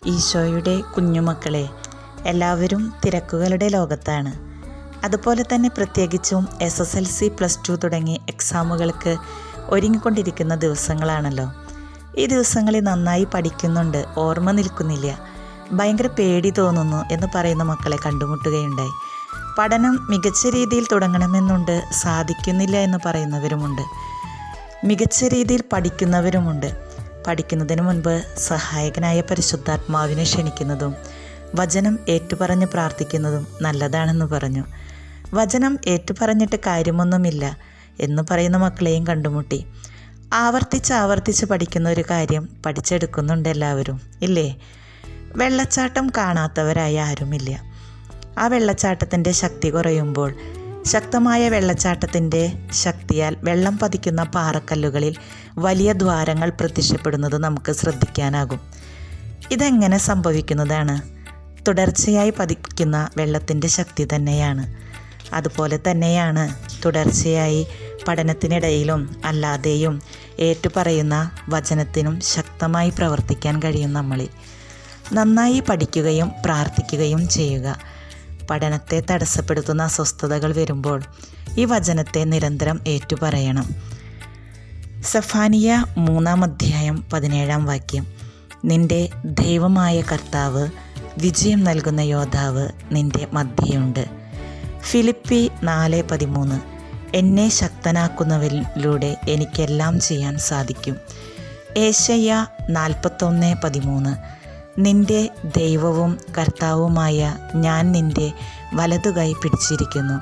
ഈശോയുടെ കുഞ്ഞുമക്കളെ, എല്ലാവരും തിരക്കുകളുടെ ലോകത്താണ്. അതുപോലെ തന്നെ പ്രത്യേകിച്ചും SSLC +2 തുടങ്ങി എക്സാമുകൾക്ക് ഒരുങ്ങിക്കൊണ്ടിരിക്കുന്ന ദിവസങ്ങളാണല്ലോ. ഈ ദിവസങ്ങളിൽ നന്നായി പഠിക്കുന്നുണ്ട്, ഓർമ്മ നിൽക്കുന്നില്ല, ഭയങ്കര പേടി തോന്നുന്നു എന്ന് പറയുന്ന മക്കളെ കണ്ടുമുട്ടുകയുണ്ടായി. പഠനം മികച്ച രീതിയിൽ തുടങ്ങണമെന്നുണ്ട്, സാധിക്കുന്നില്ല എന്ന് പറയുന്നവരുമുണ്ട്. മികച്ച രീതിയിൽ പഠിക്കുന്നവരുമുണ്ട്. പഠിക്കുന്നതിന് മുൻപ് സഹായകനായ പരിശുദ്ധാത്മാവിനെ ക്ഷണിക്കുന്നതും വചനം ഏറ്റുപറഞ്ഞ് പ്രാർത്ഥിക്കുന്നതും നല്ലതാണെന്ന് പറഞ്ഞു. വചനം ഏറ്റുപറഞ്ഞിട്ട് കാര്യമൊന്നുമില്ല എന്ന് പറയുന്ന മക്കളെയും കണ്ടുമുട്ടി. ആവർത്തിച്ച് പഠിക്കുന്ന ഒരു കാര്യം പഠിച്ചെടുക്കുന്നുണ്ട് എല്ലാവരും, ഇല്ലേ? വെള്ളച്ചാട്ടം കാണാത്തവരായി ആരുമില്ല. ആ വെള്ളച്ചാട്ടത്തിൻ്റെ ശക്തി കുറയുമ്പോൾ ശക്തമായ വെള്ളച്ചാട്ടത്തിൻ്റെ ശക്തിയാൽ വെള്ളം പതിക്കുന്ന പാറക്കല്ലുകളിൽ വലിയ ദ്വാരങ്ങൾ പ്രത്യക്ഷപ്പെടുന്നത് നമുക്ക് ശ്രദ്ധിക്കാനാകും. ഇതെങ്ങനെ സംഭവിക്കുന്നതാണ്? തുടർച്ചയായി പതിക്കുന്ന വെള്ളത്തിൻ്റെ ശക്തി തന്നെയാണ്. അതുപോലെ തന്നെയാണ് തുടർച്ചയായി പഠനത്തിനിടയിലും അല്ലാതെയും ഏറ്റുപറയുന്ന വചനത്തിനും ശക്തമായി പ്രവർത്തിക്കാൻ കഴിയും നമ്മളിൽ. നന്നായി പഠിക്കുകയും പ്രാർത്ഥിക്കുകയും ചെയ്യുക. പഠനത്തെ തടസ്സപ്പെടുത്തുന്ന അസ്വസ്ഥതകൾ വരുമ്പോൾ ഈ വചനത്തെ നിരന്തരം ഏറ്റുപറയണം. സഫാനിയ 3:17 നിന്റെ ദൈവമായ കർത്താവ്, വിജയം നൽകുന്ന യോദ്ധാവ് നിന്റെ മധ്യയുണ്ട്. ഫിലിപ്പി 4:13 എന്നെ ശക്തനാക്കുന്നവരിലൂടെ എനിക്കെല്ലാം ചെയ്യാൻ സാധിക്കും. ഏശയ്യ 41:13 നിന്റെ ദൈവവും കർത്താവുമായ ഞാൻ നിന്റെ വലതുകൈ പിടിച്ചിരിക്കുന്നു.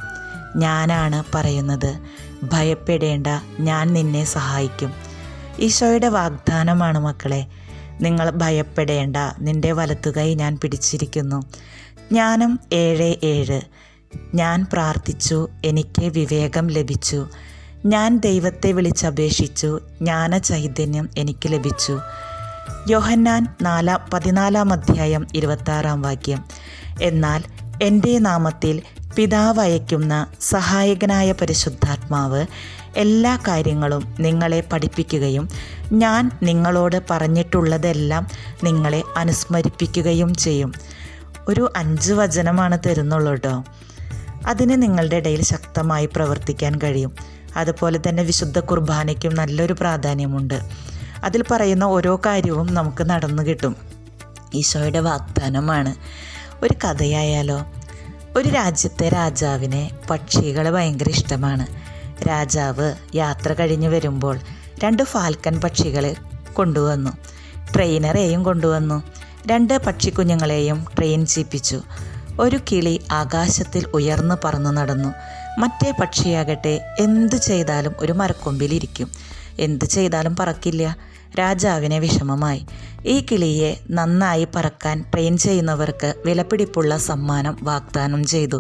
ഞാനാണ് പറയുന്നത്, ഭയപ്പെടേണ്ട, ഞാൻ നിന്നെ സഹായിക്കും. ഈശോയുടെ വാഗ്ദാനമാണ് മക്കളെ. നിങ്ങൾ ഭയപ്പെടേണ്ട, നിന്റെ വലതുകൈ ഞാൻ പിടിച്ചിരിക്കുന്നു. ജ്ഞാനം 7:7 ഞാൻ പ്രാർത്ഥിച്ചു, എനിക്ക് വിവേകം ലഭിച്ചു. ഞാൻ ദൈവത്തെ വിളിച്ചപേക്ഷിച്ചു, ജ്ഞാനചൈതന്യം എനിക്ക് ലഭിച്ചു. യോഹന്നാൻ 14:26 എന്നാൽ എൻ്റെ നാമത്തിൽ പിതാവ് അയക്കുന്ന സഹായകനായ പരിശുദ്ധാത്മാവ് എല്ലാ കാര്യങ്ങളും നിങ്ങളെ പഠിപ്പിക്കുകയും ഞാൻ നിങ്ങളോട് പറഞ്ഞിട്ടുള്ളതെല്ലാം നിങ്ങളെ അനുസ്മരിപ്പിക്കുകയും ചെയ്യും. ഒരു 5 വചനമാണ് തരുന്നുള്ളൂ കേട്ടോ. അതിന് നിങ്ങളുടെ ഇടയിൽ ശക്തമായി പ്രവർത്തിക്കാൻ കഴിയും. അതുപോലെ തന്നെ വിശുദ്ധ കുർബാനയ്ക്കും നല്ലൊരു പ്രാധാന്യമുണ്ട്. അതിൽ പറയുന്ന ഓരോ കാര്യവും നമുക്ക് നടന്നു കിട്ടും. ഈശോയുടെ വാഗ്ദാനമാണ്. ഒരു കഥയായാലോ? ഒരു രാജ്യത്തെ രാജാവിനെ പക്ഷികൾ ഭയങ്കര ഇഷ്ടമാണ്. രാജാവ് യാത്ര കഴിഞ്ഞ് വരുമ്പോൾ 2 ഫാൽക്കൺ പക്ഷികളെ കൊണ്ടുവന്നു. ട്രെയിനറെയും കൊണ്ടുവന്നു. 2 പക്ഷിക്കുഞ്ഞുങ്ങളെയും ട്രെയിൻ ചെയ്യിപ്പിച്ചു. ഒരു കിളി ആകാശത്തിൽ ഉയർന്നു പറന്നു നടന്നു. മറ്റേ പക്ഷിയാകട്ടെ എന്തു ചെയ്താലും ഒരു മരക്കൊമ്പിലിരിക്കും, എന്തു ചെയ്താലും പറക്കില്ല. രാജാവിന് വിഷമമായി. ഈ കിളിയെ നന്നായി പറക്കാൻ ട്രെയിൻ ചെയ്യുന്നവർക്ക് വിലപിടിപ്പുള്ള സമ്മാനം വാഗ്ദാനം ചെയ്തു.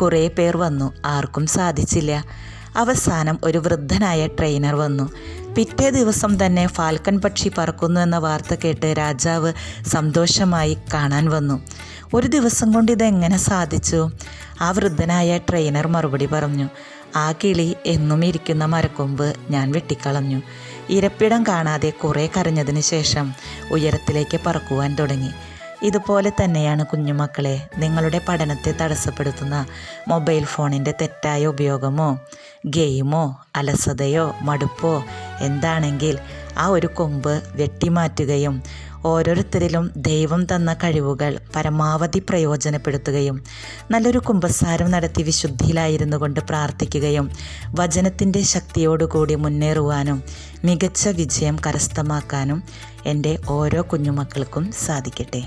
കുറേ പേർ വന്നു, ആർക്കും സാധിച്ചില്ല. അവസാനം ഒരു വൃദ്ധനായ ട്രെയിനർ വന്നു. പിറ്റേ ദിവസം തന്നെ ഫാൽക്കൺ പക്ഷി പറക്കുന്നു എന്ന വാർത്ത കേട്ട് രാജാവ് സന്തോഷമായി കാണാൻ വന്നു. ഒരു ദിവസം കൊണ്ട് ഇതെങ്ങനെ സാധിച്ചു? ആ വൃദ്ധനായ ട്രെയിനർ മറുപടി പറഞ്ഞു, ആ കിളി എന്നും ഇരിക്കുന്ന മരക്കൊമ്പ് ഞാൻ വെട്ടിക്കളഞ്ഞു. ഇരപ്പിടം കാണാതെ കുറേ കരഞ്ഞതിന് ശേഷം ഉയരത്തിലേക്ക് പറക്കുവാൻ തുടങ്ങി. ഇതുപോലെ തന്നെയാണ് കുഞ്ഞുമക്കളെ, നിങ്ങളുടെ പഠനത്തെ തടസ്സപ്പെടുത്തുന്ന മൊബൈൽ ഫോണിൻ്റെ തെറ്റായ ഉപയോഗമോ ഗെയിമോ അലസതയോ മടുപ്പോ എന്താണെങ്കിൽ ആ ഒരു കൊമ്പ് വെട്ടിമാറ്റുകയും ഓരോരുത്തരിലും ദൈവം തന്ന കഴിവുകൾ പരമാവധി പ്രയോജനപ്പെടുത്തുകയും നല്ലൊരു കുമ്പസാരം നടത്തി വിശുദ്ധിയിലായിരുന്നു കൊണ്ട് പ്രാർത്ഥിക്കുകയും വചനത്തിൻ്റെ ശക്തിയോടുകൂടി മുന്നേറുവാനും മികച്ച വിജയം കരസ്ഥമാക്കാനും എൻ്റെ ഓരോ കുഞ്ഞുമക്കൾക്കും സാധിക്കട്ടെ.